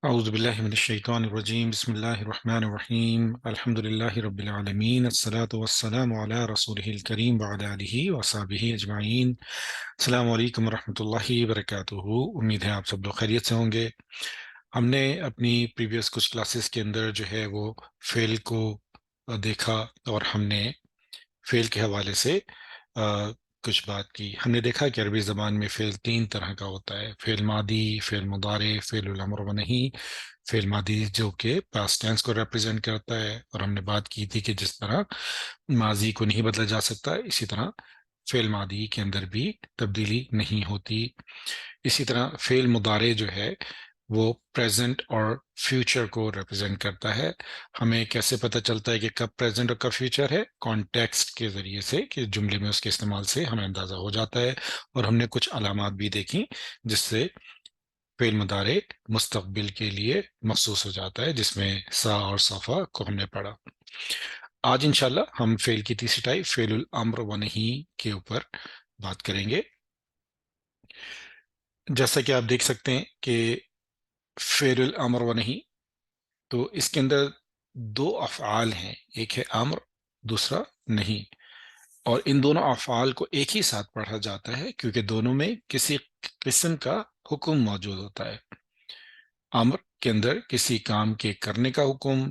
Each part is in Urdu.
أعوذ بالله من الشيطان الرجيم بسم الله الرحمن الرحيم الحمد لله رب العالمين الصلاة والسلام على رسوله الكريم وعلى آله وصحبه أجمعين السلام علیکم ورحمۃ اللہ وبرکاتہ۔ امید ہے آپ سب لوگ خیریت سے ہوں گے۔ ہم نے اپنی پریویس کچھ کلاسز کے اندر جو ہے وہ فعل کو دیکھا، اور ہم نے فعل کے حوالے سے کچھ بات کی۔ ہم نے دیکھا کہ عربی زبان میں فعل تین طرح کا ہوتا ہے: فعل ماضی، فعل مضارع، فعل الامر و نہیں۔ فعل ماضی جو کہ پاسٹ ٹینس کو ریپرزینٹ کرتا ہے، اور ہم نے بات کی تھی کہ جس طرح ماضی کو نہیں بدلا جا سکتا، اسی طرح فعل ماضی کے اندر بھی تبدیلی نہیں ہوتی۔ اسی طرح فعل مضارع جو ہے وہ پریزنٹ اور فیوچر کو ریپرزینٹ کرتا ہے۔ ہمیں کیسے پتہ چلتا ہے کہ کب پریزنٹ اور کب فیوچر ہے؟ کانٹیکسٹ کے ذریعے سے، کہ جملے میں اس کے استعمال سے ہمیں اندازہ ہو جاتا ہے۔ اور ہم نے کچھ علامات بھی دیکھی جس سے فعل مضارع مستقبل کے لیے مخصوص ہو جاتا ہے، جس میں سا اور صفا کو ہم نے پڑھا۔ آج انشاءاللہ ہم فعل کی تیسری ٹائپ فعل الامر و نہیں کے اوپر بات کریں گے۔ جیسا کہ آپ دیکھ سکتے ہیں کہ فعل الامر و نہیں، تو اس کے اندر دو افعال ہیں، ایک ہے امر، دوسرا نہیں۔ اور ان دونوں افعال کو ایک ہی ساتھ پڑھا جاتا ہے کیونکہ دونوں میں کسی قسم کا حکم موجود ہوتا ہے۔ امر کے اندر کسی کام کے کرنے کا حکم،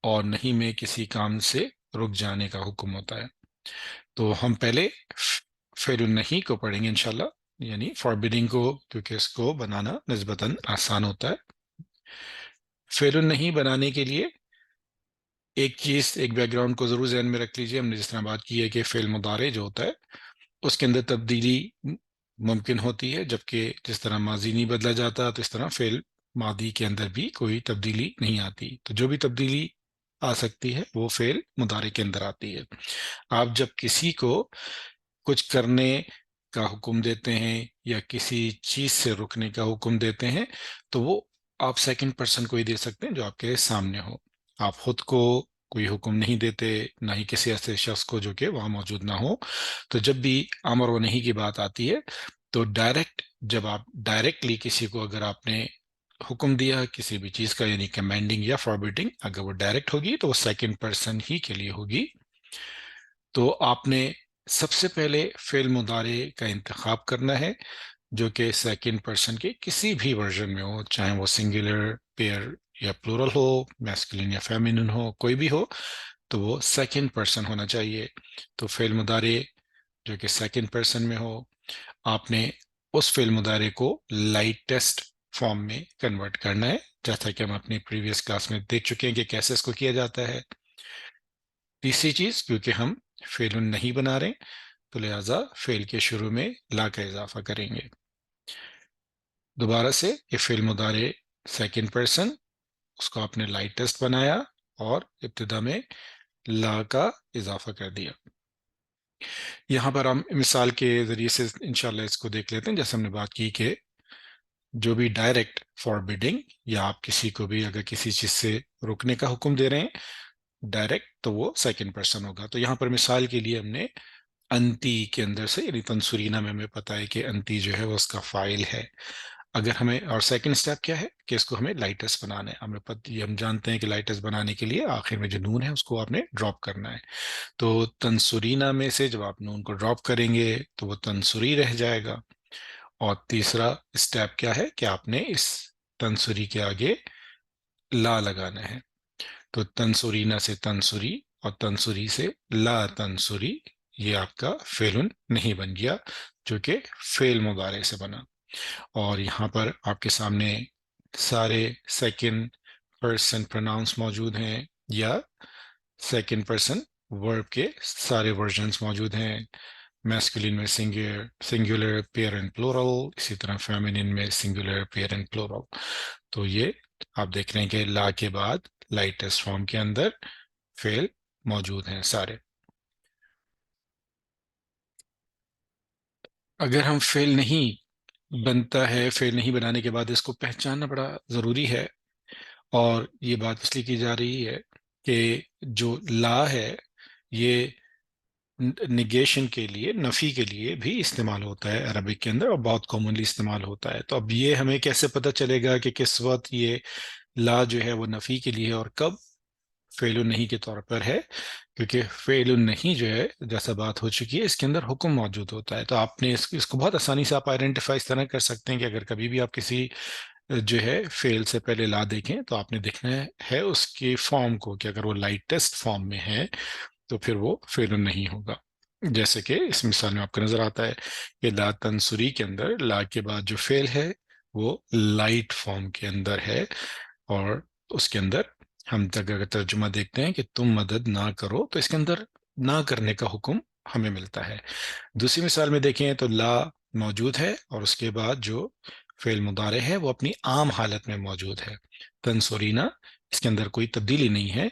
اور نہیں میں کسی کام سے رک جانے کا حکم ہوتا ہے۔ تو ہم پہلے فعل النہی کو پڑھیں گے انشاءاللہ، یعنی فاربیڈنگ کو، کیونکہ اس کو بنانا نسبتاً آسان ہوتا ہے۔ فعل النہی بنانے کے لیے ایک چیز، ایک بیک گراؤنڈ کو ضرور ذہن میں رکھ لیجئے۔ ہم نے جس طرح بات کی ہے کہ فعل مضارع جو ہوتا ہے اس کے اندر تبدیلی ممکن ہوتی ہے، جبکہ جس طرح ماضی نہیں بدلا جاتا تو اس طرح فعل ماضی کے اندر بھی کوئی تبدیلی نہیں آتی۔ تو جو بھی تبدیلی آ سکتی ہے وہ فعل مضارع کے اندر آتی ہے۔ آپ جب کسی کو کچھ کرنے کا حکم دیتے ہیں یا کسی چیز سے رکنے کا حکم دیتے ہیں تو وہ آپ سیکنڈ پرسن کو ہی دے سکتے ہیں جو آپ کے سامنے ہو۔ آپ خود کو کوئی حکم نہیں دیتے، نہ ہی کسی ایسے شخص کو جو کہ وہاں موجود نہ ہو۔ تو جب بھی امر و نہیں کی بات آتی ہے تو ڈائریکٹ، جب آپ ڈائریکٹلی کسی کو اگر آپ نے حکم دیا کسی بھی چیز کا، یعنی کمینڈنگ یا فاربیٹنگ، اگر وہ ڈائریکٹ ہوگی تو وہ سیکنڈ پرسن ہی کے لیے ہوگی۔ تو آپ نے سب سے پہلے فعل مضارع کا انتخاب کرنا ہے جو کہ سیکنڈ پرسن کے کسی بھی ورژن میں ہو، چاہے وہ سنگولر، پیئر یا پلورل ہو، میسکولین یا فیمینن ہو، کوئی بھی ہو، تو وہ سیکنڈ پرسن ہونا چاہیے۔ تو فعل مضارع جو کہ سیکنڈ پرسن میں ہو، آپ نے اس فعل مضارع کو لائٹسٹ فارم میں کنورٹ کرنا ہے، جیسا کہ ہم اپنی پریویس کلاس میں دیکھ چکے ہیں کہ کیسے اس کو کیا جاتا ہے۔ تیسری چیز، کیونکہ ہم فعل نہیں بنا رہے ہیں تو لہٰذا فعل کے شروع میں لا کا اضافہ کریں گے۔ دوبارہ سے، یہ فعل مضارع سیکنڈ پرسن، اس کو آپ نے لائٹسٹ بنایا اور ابتدا میں لا کا اضافہ کر دیا۔ یہاں پر ہم مثال کے ذریعے سے انشاءاللہ اس کو دیکھ لیتے ہیں۔ جیسے ہم نے بات کی کہ جو بھی ڈائریکٹ فاربیڈنگ، یا آپ کسی کو بھی اگر کسی چیز سے روکنے کا حکم دے رہے ہیں ڈائریکٹ، تو وہ سیکنڈ پرسن ہوگا۔ تو یہاں پر مثال کے لیے ہم نے انتی کے اندر سے، یعنی تنصرینا میں ہمیں پتا ہے کہ انتی جو ہے وہ اس کا فائل ہے۔ اگر ہمیں، اور سیکنڈ سٹیپ کیا ہے کہ اس کو ہمیں لائٹس بنانا ہے، ہم جانتے ہیں کہ لائٹس بنانے کے لیے آخر میں جو نون ہے اس کو آپ نے ڈراپ کرنا ہے۔ تو تنصرینا میں سے جب آپ نون کو ڈراپ کریں گے تو وہ تنصری رہ جائے گا۔ اور تیسرا سٹیپ کیا ہے کہ آپ نے اس تنصری کے آگے لا لگانا ہے۔ تو تنصرینا سے تنصری، اور تنصری سے لا تنصری، یہ آپ کا فعل نہیں بن گیا جو کہ فعل مضارع سے بنا۔ اور یہاں پر آپ کے سامنے سارے سیکنڈ پرسن پروناؤنس موجود ہیں، یا سیکنڈ پرسن ورب کے سارے ورژنس موجود ہیں۔ میسکولین میں سنگولر، پیئر اینڈ پلورل، اسی طرح فیمینن میں سنگولر، پیئر اینڈ پلورل۔ تو یہ آپ دیکھ رہے ہیں کہ لا کے بعد لائٹسٹ فارم کے اندر فعل موجود ہیں سارے۔ اگر ہم فعل نہیں بنتا ہے، فعل نہیں بنانے کے بعد اس کو پہچاننا بڑا ضروری ہے، اور یہ بات اس لیے کی جا رہی ہے کہ جو لا ہے یہ نگیشن کے لیے، نفی کے لیے بھی استعمال ہوتا ہے عربک کے اندر، اور بہت کامنلی استعمال ہوتا ہے. تو اب یہ ہمیں کیسے پتہ چلے گا کہ کس وقت یہ لا جو ہے وہ نفی کے لیے اور کب فعل نہیں کے طور پر ہے؟ کیونکہ فعل نہیں جو ہے، جیسا بات ہو چکی ہے، اس کے اندر حکم موجود ہوتا ہے. تو آپ نے اس کو بہت آسانی سے آپ آئیڈینٹیفائی اس طرح کر سکتے ہیں کہ اگر کبھی بھی آپ کسی جو ہے فعل سے پہلے لا دیکھیں تو آپ نے دیکھنا ہے اس کی فارم کو، کہ اگر وہ لائٹسٹ فارم میں ہے تو پھر وہ فعل نہیں ہوگا. جیسے کہ اس مثال میں آپ کو نظر آتا ہے کہ لا تنصری کے اندر لا کے بعد جو فعل ہے وہ لائٹ فارم کے اندر ہے، اور اس کے اندر ہم تک اگر ترجمہ دیکھتے ہیں کہ تم مدد نہ کرو، تو اس کے اندر نہ کرنے کا حکم ہمیں ملتا ہے. دوسری مثال میں دیکھیں تو لا موجود ہے اور اس کے بعد جو فعل مضارع ہے وہ اپنی عام حالت میں موجود ہے، تنصرینا، اس کے اندر کوئی تبدیلی نہیں ہے.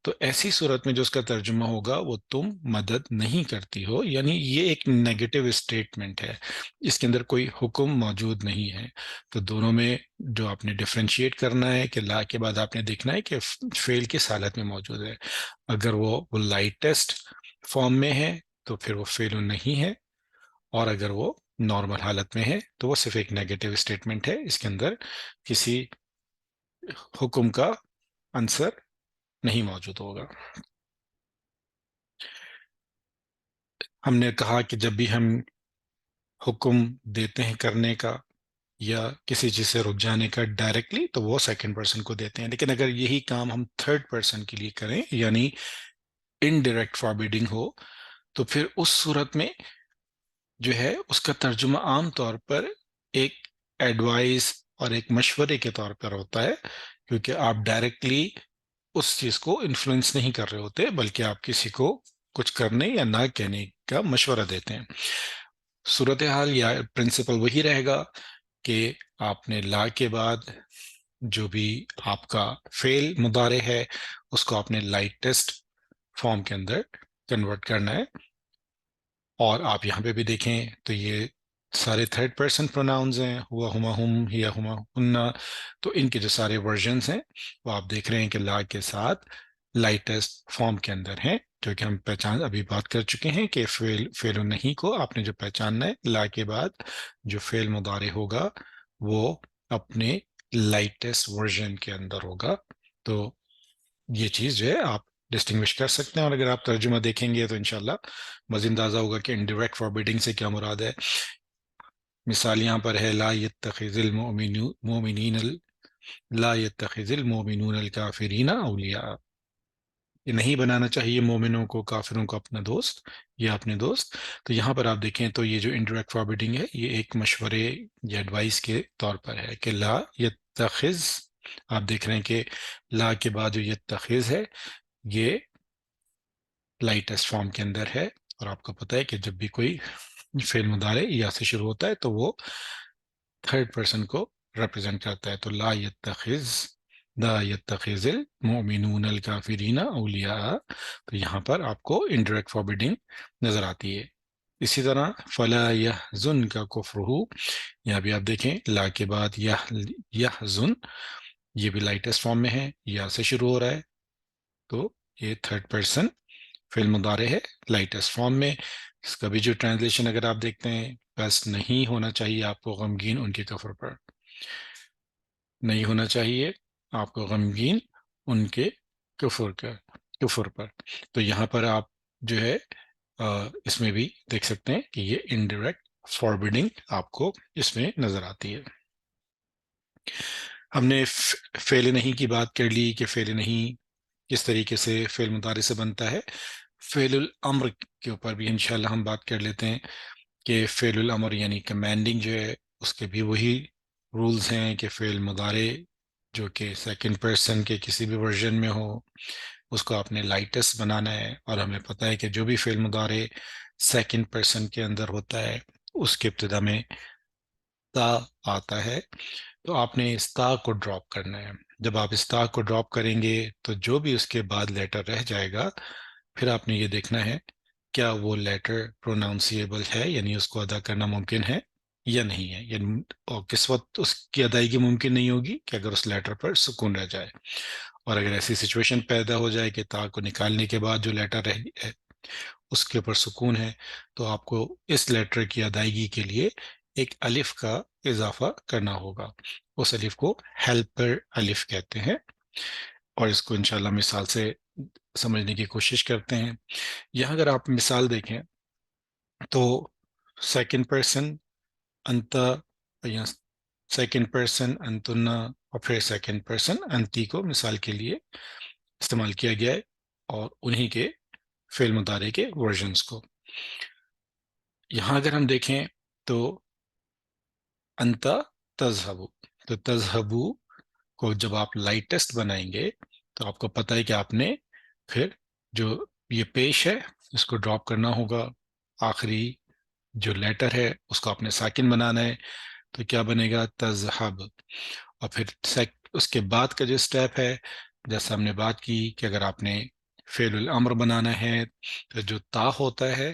تو ایسی صورت میں جو اس کا ترجمہ ہوگا وہ تم مدد نہیں کرتی ہو، یعنی یہ ایک نیگیٹو اسٹیٹمنٹ ہے، اس کے اندر کوئی حکم موجود نہیں ہے. تو دونوں میں جو آپ نے ڈفرینشیٹ کرنا ہے کہ لا کے بعد آپ نے دیکھنا ہے کہ فعل کس حالت میں موجود ہے. اگر وہ لائٹسٹ فارم میں ہے تو پھر وہ فعل نہیں ہے، اور اگر وہ نارمل حالت میں ہے تو وہ صرف ایک نیگیٹو اسٹیٹمنٹ ہے، اس کے اندر کسی حکم کا عنصر نہیں موجود ہوگا. ہم نے کہا کہ جب بھی ہم حکم دیتے ہیں کرنے کا یا کسی چیز سے رک جانے کا ڈائریکٹلی، تو وہ سیکنڈ پرسن کو دیتے ہیں. لیکن اگر یہی کام ہم تھرڈ پرسن کے لیے کریں، یعنی انڈائریکٹ فاربیڈنگ ہو، تو پھر اس صورت میں جو ہے اس کا ترجمہ عام طور پر ایک ایڈوائس اور ایک مشورے کے طور پر ہوتا ہے، کیونکہ آپ ڈائریکٹلی اس چیز کو انفلوئنس نہیں کر رہے ہوتے، بلکہ آپ کسی کو کچھ کرنے یا نہ کہنے کا مشورہ دیتے ہیں. صورتحال یا پرنسپل وہی رہے گا کہ آپ نے لا کے بعد جو بھی آپ کا فعل مضارع ہے اس کو آپ نے لائٹسٹ فارم کے اندر کنورٹ کرنا ہے. اور آپ یہاں پہ بھی دیکھیں تو یہ سارے تھرڈ پرسن پروناؤنز ہیں، ہوا، ہما، ہم، ہیا، ہما، ہننا. تو ان کے جو سارے ورژنز ہیں وہ آپ دیکھ رہے ہیں کہ لا کے ساتھ لائٹسٹ فارم کے اندر ہیں، جو کہ ہم پہچان ابھی بات کر چکے ہیں کہ فعل و نہیں کو آپ نے جو پہچاننا ہے، لا کے بعد جو فعل مضارع ہوگا وہ اپنے لائٹسٹ ورژن کے اندر ہوگا. تو یہ چیز جو ہے آپ ڈسٹنگوش کر سکتے ہیں. اور اگر آپ ترجمہ دیکھیں گے تو انشاءاللہ مزید اندازہ ہوگا کہ انڈائریکٹ فاربیڈنگ سے کیا مراد ہے. مثال یہاں پر ہے لا يتخذ المؤمنین لا يتخذ المؤمنون الکافرین اولیاء، یہ نہیں بنانا چاہیے مومنوں کو کافروں کو اپنا دوست یا اپنے دوست. تو یہاں پر آپ دیکھیں تو یہ جو انڈائریکٹ فاربیڈنگ ہے یہ ایک مشورے یا ایڈوائس کے طور پر ہے کہ لا يتخذ. آپ دیکھ رہے ہیں کہ لا کے بعد جو یتخذ ہے یہ لائٹسٹ فارم کے اندر ہے، اور آپ کو پتہ ہے کہ جب بھی کوئی فعل مضارع یا سے شروع ہوتا ہے تو وہ تھرڈ پرسن کو ریپرزینٹ کرتا ہے. تو لا يتخذ المؤمنون الکافرین اولیاء، تو یہاں پر آپ کو انڈائریکٹ فاربیڈنگ نظر آتی ہے. اسی طرح فلا يحزنک کفرہ، یہاں بھی آپ دیکھیں لا کے بعد یحزن، یہ بھی لائٹسٹ فارم میں ہے، یا سے شروع ہو رہا ہے، تو یہ تھرڈ پرسن فعل مضارع ہے لائٹسٹ فارم میں. اس کا بھی جو ٹرانسلیشن اگر آپ دیکھتے ہیں، بس نہیں ہونا چاہیے آپ کو غمگین ان کے کفر پر، نہیں ہونا چاہیے آپ کو غمگین ان کے کفر پر. تو یہاں پر آپ جو ہے اس میں بھی دیکھ سکتے ہیں کہ یہ انڈائریکٹ فاربیڈنگ آپ کو اس میں نظر آتی ہے. ہم نے فعل نہیں کی بات کر لی کہ فعل نہیں کس طریقے سے فعل مضارع سے بنتا ہے. فعل الامر کے اوپر بھی انشاءاللہ ہم بات کر لیتے ہیں کہ فعل الامر یعنی کمانڈنگ جو ہے اس کے بھی وہی رولز ہیں کہ فعل مضارع جو کہ سیکنڈ پرسن کے کسی بھی ورژن میں ہو اس کو آپ نے لائٹسٹ بنانا ہے. اور ہمیں پتہ ہے کہ جو بھی فعل مضارع سیکنڈ پرسن کے اندر ہوتا ہے اس کے ابتدا میں تا آتا ہے، تو آپ نے اس تا کو ڈراپ کرنا ہے. جب آپ اس تا کو ڈراپ کریں گے تو جو بھی اس کے بعد لیٹر رہ جائے گا پھر آپ نے یہ دیکھنا ہے کیا وہ لیٹر پروناؤنسیبل ہے، یعنی اس کو ادا کرنا ممکن ہے یا نہیں ہے، یعنی اور کس وقت اس کی ادائیگی ممکن نہیں ہوگی کہ اگر اس لیٹر پر سکون رہ جائے. اور اگر ایسی سچویشن پیدا ہو جائے کہ تا کو نکالنے کے بعد جو لیٹر اس کے اوپر سکون ہے، تو آپ کو اس لیٹر کی ادائیگی کے لیے ایک الف کا اضافہ کرنا ہوگا. اس الف کو ہیلپر الف کہتے ہیں، اور اس کو انشاءاللہ مثال سے سمجھنے کی کوشش کرتے ہیں. یہاں اگر آپ مثال دیکھیں تو سیکنڈ پرسن انت، یا سیکنڈ پرسن انتنا، اور پھر سیکنڈ پرسن انتی کو مثال کے لیے استعمال کیا گیا ہے، اور انہی کے فعل مضارع کے ورژنز کو. یہاں اگر ہم دیکھیں تو انتا تذہبو، تو تذہبو کو جب آپ لائٹسٹ بنائیں گے تو آپ کو پتہ ہے کہ آپ نے پھر جو یہ پیش ہے اس کو ڈراپ کرنا ہوگا. آخری جو لیٹر ہے اس کو آپ نے ساکن بنانا ہے، تو کیا بنے گا؟ تذہب. اور پھر اس کے بعد کا جو سٹیپ ہے، جیسا ہم نے بات کی کہ اگر آپ نے فعل الامر بنانا ہے تو جو تا ہوتا ہے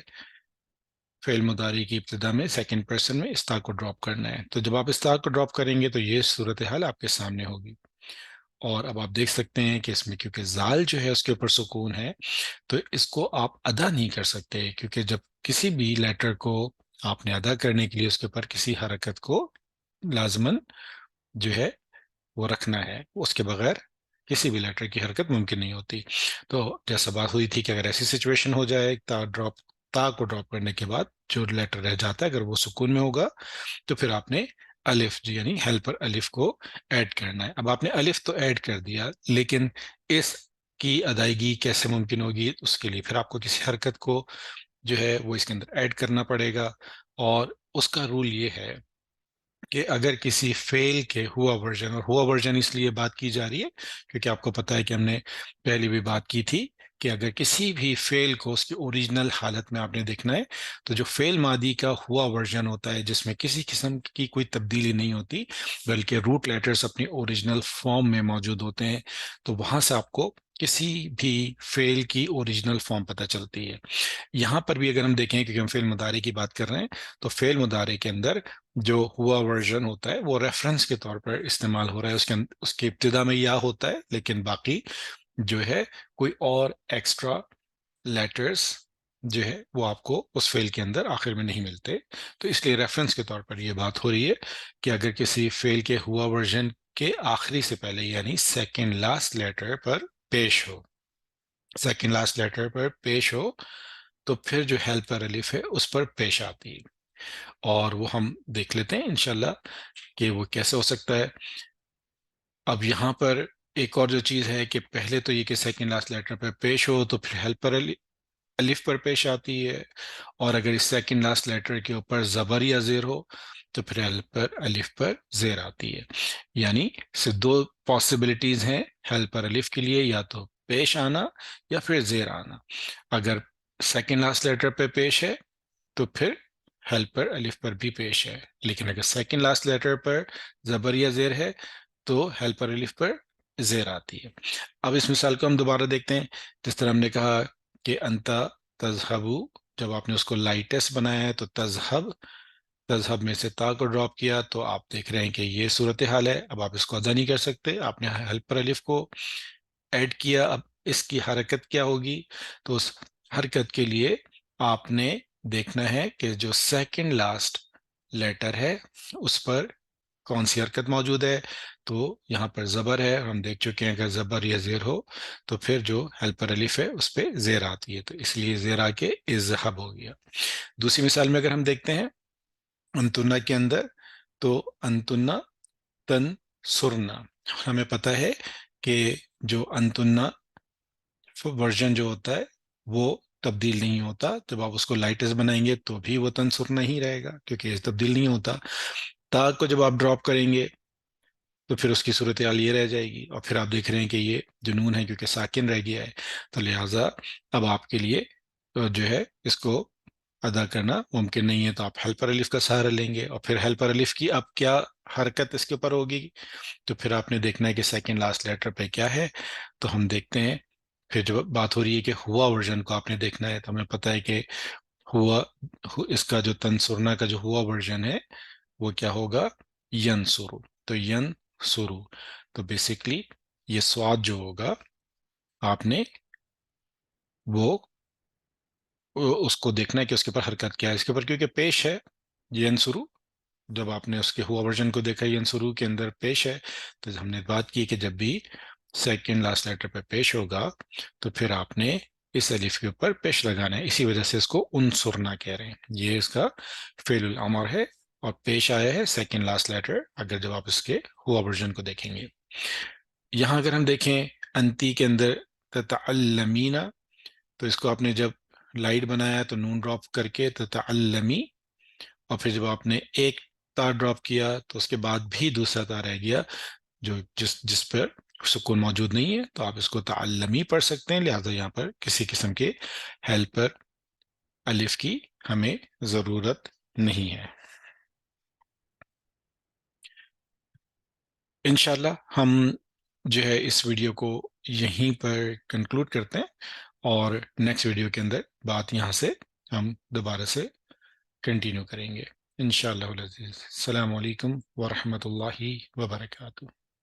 فعل مضارع کی ابتدا میں سیکنڈ پرسن میں اس تا کو ڈراپ کرنا ہے. تو جب آپ اس تا کو ڈراپ کریں گے تو یہ صورتحال آپ کے سامنے ہوگی. اور اب آپ دیکھ سکتے ہیں کہ اس میں کیونکہ زال جو ہے اس کے اوپر سکون ہے، تو اس کو آپ ادا نہیں کر سکتے، کیونکہ جب کسی بھی لیٹر کو آپ نے ادا کرنے کے لیے اس کے اوپر کسی حرکت کو لازماً جو ہے وہ رکھنا ہے، اس کے بغیر کسی بھی لیٹر کی حرکت ممکن نہیں ہوتی. تو جیسا بات ہوئی تھی کہ اگر ایسی سچویشن ہو جائے تا کو ڈراپ کرنے کے بعد جو لیٹر رہ جاتا ہے اگر وہ سکون میں ہوگا تو پھر آپ نے الف یعنی ہیلپر الف کو ایڈ کرنا ہے. اب آپ نے الف تو ایڈ کر دیا، لیکن اس کی ادائیگی کیسے ممکن ہوگی؟ اس کے لیے پھر آپ کو کسی حرکت کو جو ہے وہ اس کے اندر ایڈ کرنا پڑے گا. اور اس کا رول یہ ہے کہ اگر کسی فعل کے ہوا ورژن، اور ہوا ورژن اس لیے بات کی جا رہی ہے کیونکہ آپ کو پتہ ہے کہ ہم نے پہلے بھی بات کی تھی کہ اگر کسی بھی فعل کو اس کی اوریجنل حالت میں آپ نے دیکھنا ہے تو جو فعل ماضی کا ہوا ورژن ہوتا ہے جس میں کسی قسم کی کوئی تبدیلی نہیں ہوتی بلکہ روٹ لیٹرز اپنی اوریجنل فارم میں موجود ہوتے ہیں، تو وہاں سے آپ کو کسی بھی فعل کی اوریجنل فارم پتہ چلتی ہے. یہاں پر بھی اگر ہم دیکھیں کیونکہ ہم فعل مضارع کی بات کر رہے ہیں تو فعل مضارع کے اندر جو ہوا ورژن ہوتا ہے وہ ریفرنس کے طور پر استعمال ہو رہا ہے. اس کے ابتدا میں یا ہوتا ہے لیکن باقی جو ہے کوئی اور ایکسٹرا لیٹرز جو ہے وہ آپ کو اس فعل کے اندر آخر میں نہیں ملتے. تو اس لیے ریفرنس کے طور پر یہ بات ہو رہی ہے کہ اگر کسی فعل کے ہوا ورژن کے آخری سے پہلے یعنی سیکنڈ لاسٹ لیٹر پر پیش ہو، سیکنڈ لاسٹ لیٹر پر پیش ہو تو پھر جو ہیلپر الف ہے اس پر پیش آتی ہے. اور وہ ہم دیکھ لیتے ہیں انشاءاللہ کہ وہ کیسے ہو سکتا ہے. اب یہاں پر ایک اور جو چیز ہے کہ پہلے تو یہ کہ سیکنڈ لاسٹ لیٹر پر پیش ہو تو پھر ہیلپر الف پر پیش آتی ہے، اور اگر اس سیکنڈ لاسٹ لیٹر کے اوپر زبر یا زیر ہو تو پھر ہیلپر الف پر زیر آتی ہے. یعنی صرف دو پاسبلٹیز ہیں ہیلپر الف کے لیے، یا تو پیش آنا یا پھر زیر آنا. اگر سیکنڈ لاسٹ لیٹر پہ پیش ہے تو پھر ہیلپر الف پر بھی پیش ہے، لیکن اگر سیکنڈ لاسٹ لیٹر پر زبر یا زیر ہے تو ہیلپر الف پر زیر آتی ہے. اب اس مثال کو ہم دوبارہ دیکھتے ہیں. جس طرح ہم نے کہا کہ انتا تذہبو، جب آپ نے اس کو لائٹس بنایا ہے تو تذہب، تذہب میں سے تا کو ڈراپ کیا تو آپ دیکھ رہے ہیں کہ یہ صورتحال ہے. اب آپ اس کو ادا نہیں کر سکتے، آپ نے ہیلپر الف کو ایڈ کیا. اب اس کی حرکت کیا ہوگی؟ تو اس حرکت کے لیے آپ نے دیکھنا ہے کہ جو سیکنڈ لاسٹ لیٹر ہے اس پر کون سی حرکت موجود ہے. تو یہاں پر زبر ہے، ہم دیکھ چکے ہیں اگر زبر یا زیر ہو تو پھر جو ہیلپر الف ہے اس پہ زیر آتی ہے، تو اس لیے زیر آ کے اذہب ہو گیا. دوسری مثال میں اگر ہم دیکھتے ہیں انتنا کے اندر، تو انتنا تن سرنا، ہمیں پتہ ہے کہ جو انتنا ورژن جو ہوتا ہے وہ تبدیل نہیں ہوتا. جب آپ اس کو لائٹس بنائیں گے تو بھی وہ تنسر نہیں رہے گا کیونکہ یہ تبدیل نہیں ہوتا. تا کو جب آپ ڈراپ کریں گے تو پھر اس کی صورتحال یہ رہ جائے گی، اور پھر آپ دیکھ رہے ہیں کہ یہ جنون ہے کیونکہ ساکن رہ گیا ہے، تو لہٰذا اب آپ کے لیے جو ہے اس کو ادا کرنا ممکن نہیں ہے. تو آپ ہیلپر الف کا سہارا لیں گے، اور پھر ہیلپر الف کی اب کیا حرکت اس کے اوپر ہوگی؟ تو پھر آپ نے دیکھنا ہے کہ سیکنڈ لاسٹ لیٹر پہ کیا ہے. تو ہم دیکھتے ہیں پھر جب بات ہو رہی ہے کہ ہوا ورژن کو آپ نے دیکھنا ہے، تو ہمیں پتہ ہے کہ ہوا اس کا جو تنسرنا کا جو ہوا ورژن ہے وہ کیا ہوگا؟ ین سرو. تو ین سرو، تو بیسکلی یہ سواد جو ہوگا آپ نے وہ اس کو دیکھنا ہے کہ اس کے اوپر حرکت کیا ہے. اس کے اوپر کیونکہ پیش ہے ینصرو، جب آپ نے اس کے ہوا ورژن کو دیکھا ینصرو کے اندر پیش ہے، تو ہم نے بات کی کہ جب بھی سیکنڈ لاسٹ لیٹر پہ پیش ہوگا تو پھر آپ نے اس الف کے اوپر پیش لگانا ہے. اسی وجہ سے اس کو انصرنا کہہ رہے ہیں. یہ اس کا فعل الامر ہے اور پیش آیا ہے سیکنڈ لاسٹ لیٹر اگر جب آپ اس کے ہوا ورژن کو دیکھیں گے. یہاں اگر ہم دیکھیں انتی کے اندر تتعلمین، تو اس کو آپ نے جب لائٹ بنایا تو نون ڈراپ کر کے تتعلمی، اور پھر جب آپ نے ایک تا ڈراپ کیا تو اس کے بعد بھی دوسرا تا رہ گیا جو جس پر سکون موجود نہیں ہے، تو آپ اس کو تعلمی پڑھ سکتے ہیں. لہذا یہاں پر کسی قسم کے ہیلپر الف کی ہمیں ضرورت نہیں ہے. انشاءاللہ ہم جو ہے اس ویڈیو کو یہیں پر کنکلوڈ کرتے ہیں، اور نیکسٹ ویڈیو کے اندر بات یہاں سے ہم دوبارہ سے کنٹینیو کریں گے انشاءاللہ العزیز. السلام علیکم ورحمۃ اللہ وبرکاتہ.